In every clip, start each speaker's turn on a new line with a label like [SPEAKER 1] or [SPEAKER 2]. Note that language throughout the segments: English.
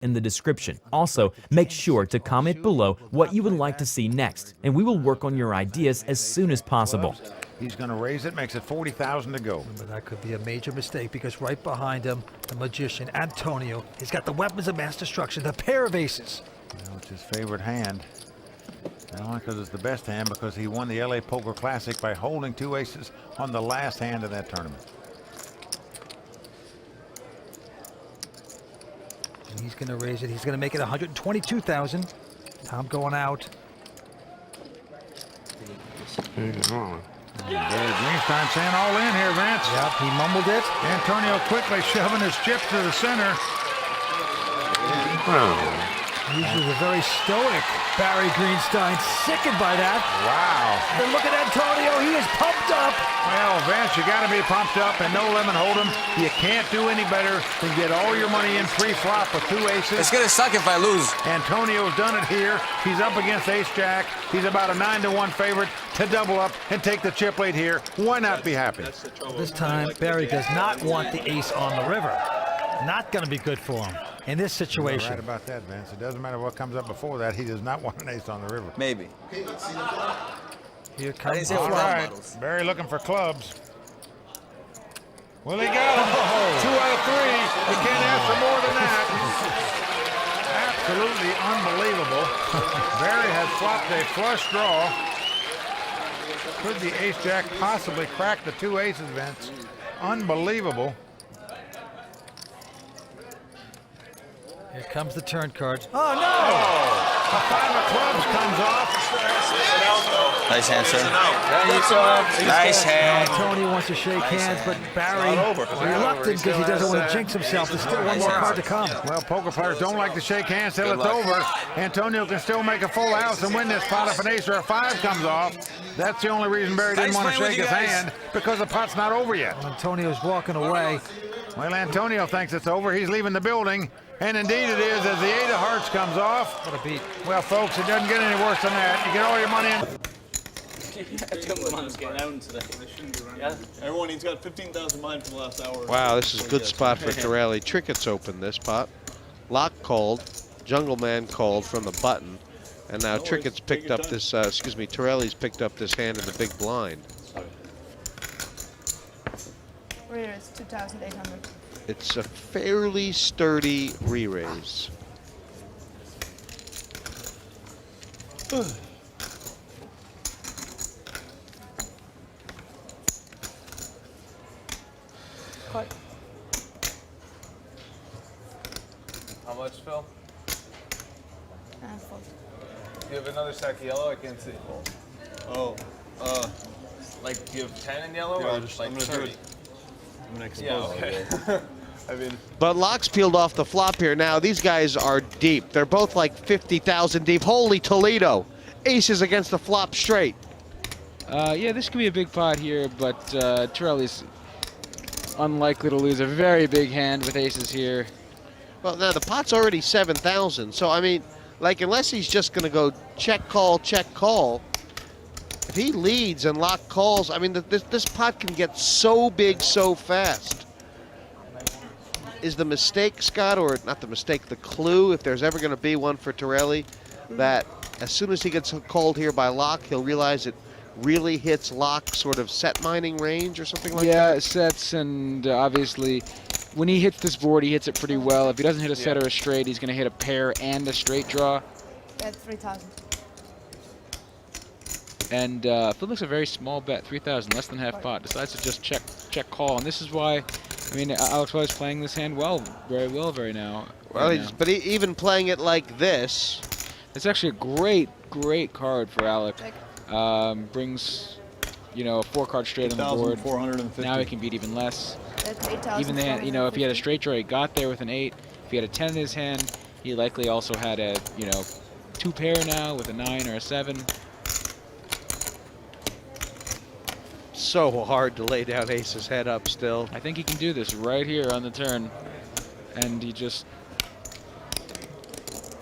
[SPEAKER 1] in the description. Also, make sure to comment below what you would like to see next, and we will work on your ideas as soon as possible.
[SPEAKER 2] He's going to raise it, makes it 40,000 to go.
[SPEAKER 3] But that could be a major mistake because right behind him, the magician, Antonio, he's got the weapons of mass destruction, the pair of aces.
[SPEAKER 2] Well, it's his favorite hand. Not only because it's the best hand, because he won the LA Poker Classic by holding 2 aces on the last hand of that tournament.
[SPEAKER 3] And he's going to raise it. He's going to make it 122,000. Tom going out.
[SPEAKER 2] Barry Greenstein saying all in here, Vince.
[SPEAKER 3] Yep, he mumbled it.
[SPEAKER 2] Antonio quickly shoving his chips to the center.
[SPEAKER 3] Usually the very stoic Barry Greenstein, sickened by that.
[SPEAKER 2] Wow.
[SPEAKER 3] And look at Antonio, he is pumped up.
[SPEAKER 2] Well, Vince, you got to be pumped up, and no lemon hold'em. You can't do any better than get all your money in pre-flop with 2 aces.
[SPEAKER 4] It's gonna suck if I lose.
[SPEAKER 2] Antonio's done it here. He's up against ace-jack. He's about a 9-1 favorite to double up and take the chip lead here. Why not be happy?
[SPEAKER 3] This time, Barry does not want the ace on the river. Not going to be good for him in this situation.
[SPEAKER 2] You're right about that, Vince. It doesn't matter what comes up before that. He does not want an ace on the river.
[SPEAKER 4] Maybe.
[SPEAKER 3] Here comes the
[SPEAKER 4] All
[SPEAKER 3] flop.
[SPEAKER 4] right.
[SPEAKER 2] Barry looking for clubs. Will he go? 2 out of 3. You can't ask for more than that. Absolutely unbelievable. Barry has flopped a flush draw. Could the ace-jack possibly crack the 2 aces, Vince? Unbelievable.
[SPEAKER 3] Here comes the turn card. Oh, no!
[SPEAKER 2] A 5 of clubs comes off.
[SPEAKER 4] Nice hand, sir. Nice hand.
[SPEAKER 3] Tony wants to shake hands, but Barry reluctant because he doesn't want to jinx himself. There's still one more card to come.
[SPEAKER 2] Well, poker players don't like to shake hands till it's over. Antonio can still make a full house and win this pot if an ace or a 5 comes off. That's the only reason Barry didn't want to shake his hand, because the pot's not over yet.
[SPEAKER 3] Antonio's walking away.
[SPEAKER 2] Well, Antonio thinks it's over. He's leaving the building. And indeed it is, as the 8 of hearts comes off.
[SPEAKER 3] What a beat.
[SPEAKER 2] Well, folks, it doesn't get any worse than that. You get all your money in.
[SPEAKER 5] Everyone, he's got 15,000 mine for the last hour.
[SPEAKER 6] Wow, this is a good spot for Torelli. Trickett's open this pot. Lock called, Jungle Man called from the button, and now Trickett's picked up this, Torelli's picked up this hand in the big blind.
[SPEAKER 7] Reader is 2,800.
[SPEAKER 6] It's a fairly sturdy re-raise.
[SPEAKER 7] Cut.
[SPEAKER 5] How much, Phil?
[SPEAKER 7] And fold.
[SPEAKER 5] Do you have another stack of yellow? I can't see. Oh, like, do you have 10 in yellow or just like 30? I'm gonna expose okay. I mean,
[SPEAKER 6] But Locke's peeled off the flop here. Now, these guys are deep. They're both like 50,000 deep. Holy Toledo. Aces against the flop straight.
[SPEAKER 8] Yeah, this could be a big pot here, but Torelli's unlikely to lose a very big hand with aces here.
[SPEAKER 6] Well, now the pot's already 7,000. So, I mean, like, unless he's just going to go check, call, if he leads and Locke calls, I mean, this pot can get so big so fast. Is the mistake, Scott, or not the mistake, the clue, if there's ever going to be one for Torelli, that as soon as he gets called here by Locke, he'll realize it really hits Locke's sort of set mining range or something like that?
[SPEAKER 8] Yeah, it sets, and obviously, when he hits this board, he hits it pretty well. If he doesn't hit a set or a straight, he's going to hit a pair and a straight draw.
[SPEAKER 7] Bet 3,000.
[SPEAKER 8] And Phil looks a very small bet, 3,000, less than half pot. Decides to just check call, and this is why. I mean, Alex was playing this hand very well now.
[SPEAKER 6] Well, but even playing it like this,
[SPEAKER 8] it's actually a great card for Alex. Brings, you know, a 4-card straight on the board.
[SPEAKER 5] 450.
[SPEAKER 8] Now he can beat even less.
[SPEAKER 7] That's 8,000.
[SPEAKER 8] Even then, you know, if he had a straight draw, he got there with an 8. If he had a 10 in his hand, he likely also had a, you know, 2 pair now with a 9 or a 7.
[SPEAKER 6] so hard to lay down aces head up still.
[SPEAKER 8] I think he can do this right here on the turn, and he just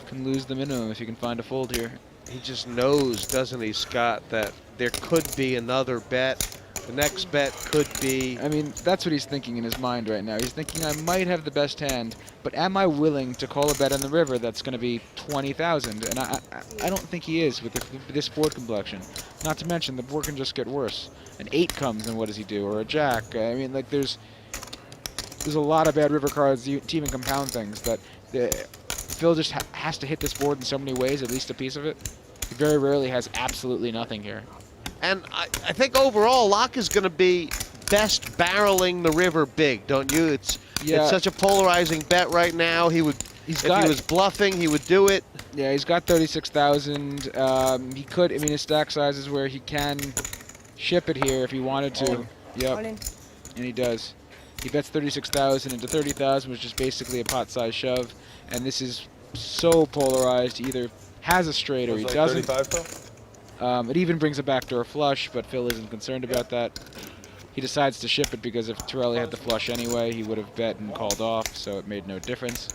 [SPEAKER 8] can lose the minimum if he can find a fold here.
[SPEAKER 6] He just knows, doesn't he, Scott, that there could be another bet The next bet could be...
[SPEAKER 8] I mean, that's what he's thinking in his mind right now. He's thinking, I might have the best hand, but am I willing to call a bet on the river that's going to be 20,000? And I don't think he is with this board complexion. Not to mention, the board can just get worse. An 8 comes, and what does he do? Or a jack. I mean, like, there's a lot of bad river cards to even compound things that Phil just has to hit this board in so many ways, at least a piece of it. He very rarely has absolutely nothing here.
[SPEAKER 6] And I think overall, Locke is going to be best barreling the river big, don't you? It's such a polarizing bet right now. If he was bluffing, he would do it.
[SPEAKER 8] Yeah, he's got 36,000. He could, I mean, his stack size is where he can ship it here if he wanted to. Yep, and he does. He bets 36,000 into 30,000, which is basically a pot-sized shove. And this is so polarized. He either has a straight or he doesn't.
[SPEAKER 5] 35 though?
[SPEAKER 8] It even brings a backdoor flush, but Phil isn't concerned about that. He decides to ship it because if Torelli had the flush anyway, he would have bet and called off, so it made no difference.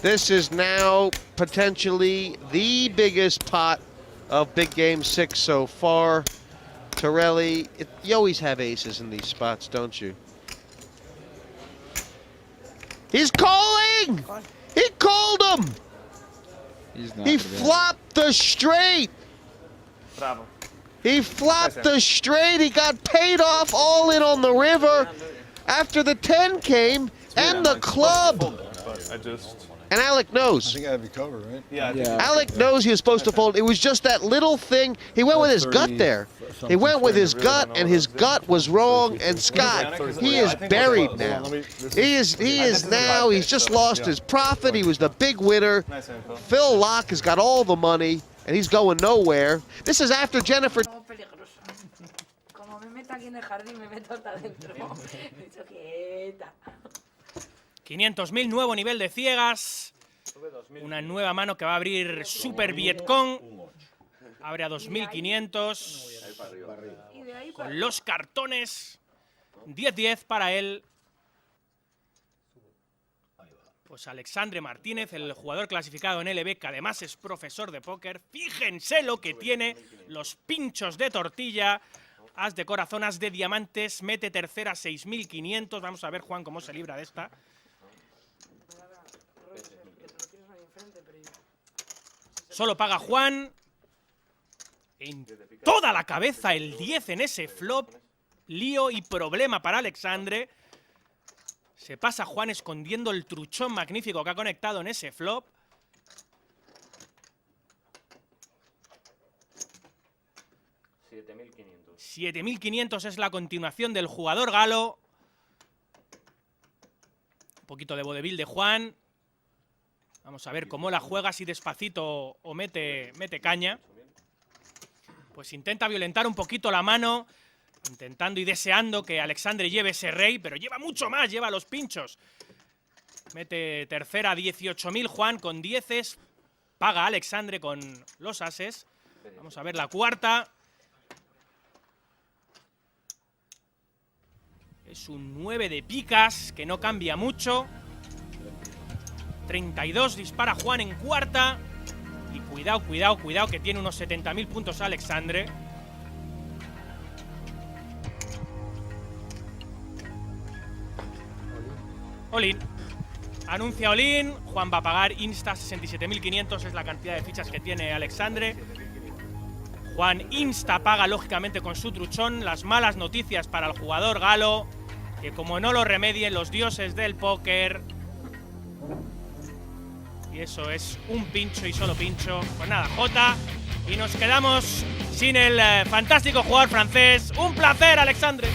[SPEAKER 6] This is now potentially the biggest pot of Big Game 6 so far. Torelli, you always have aces in these spots, don't you? He's calling! He called him! He flopped the straight!
[SPEAKER 5] Bravo.
[SPEAKER 6] He flopped the straight. He got paid off all in on the river after the 10 came and the club. And Alec knows.
[SPEAKER 9] I think I have you covered, right?
[SPEAKER 5] Yeah.
[SPEAKER 6] Alec knows he was supposed to fold. It was just that little thing. He went with his gut there. He went with his gut, and his gut was wrong. And Scott, he is buried now. He is now. He's just lost his profit. He was the big winner. Phil Locke has got all the money, and he's going nowhere. This is after Jennifer.
[SPEAKER 10] 500.000, nuevo nivel de ciegas. Una nueva mano que va a abrir Super Vietcong. Abre a 2.500. Con los cartones. 10-10 para él. Pues Alexandre Martínez, el jugador clasificado en LB, que además es profesor de póker. Fíjense lo que tiene. Los pinchos de tortilla. As de corazón, as de diamantes. Mete tercera 6.500. Vamos a ver, Juan, cómo se libra de esta. Solo paga Juan. En toda la cabeza el 10 en ese flop. Lío y problema para Alexandre. Se pasa Juan escondiendo el truchón magnífico que ha conectado en ese flop. $7.500 es la continuación del jugador galo. Un poquito de vodevil de Juan. Vamos a ver cómo la juega, si despacito o mete caña. Pues intenta violentar un poquito la mano, intentando y deseando que Alexandre lleve ese rey, pero lleva mucho más, lleva los pinchos. Mete tercera 18.000 Juan con 10. Paga Alexandre con los ases. Vamos a ver la cuarta. Es un 9 de picas, que no cambia mucho. 32 dispara Juan en cuarta. Y cuidado, que tiene unos 70.000 puntos Alexandre. All-in. Anuncia all-in. Juan va a pagar insta 67.500. Es la cantidad de fichas que tiene Alexandre. Juan insta paga lógicamente con su truchón. Las malas noticias para el jugador galo, que como no lo remedien los dioses del póker. Y eso es un pincho y solo pincho. Pues nada, J. Y nos quedamos sin el fantástico jugador francés. Un placer, Alexandre.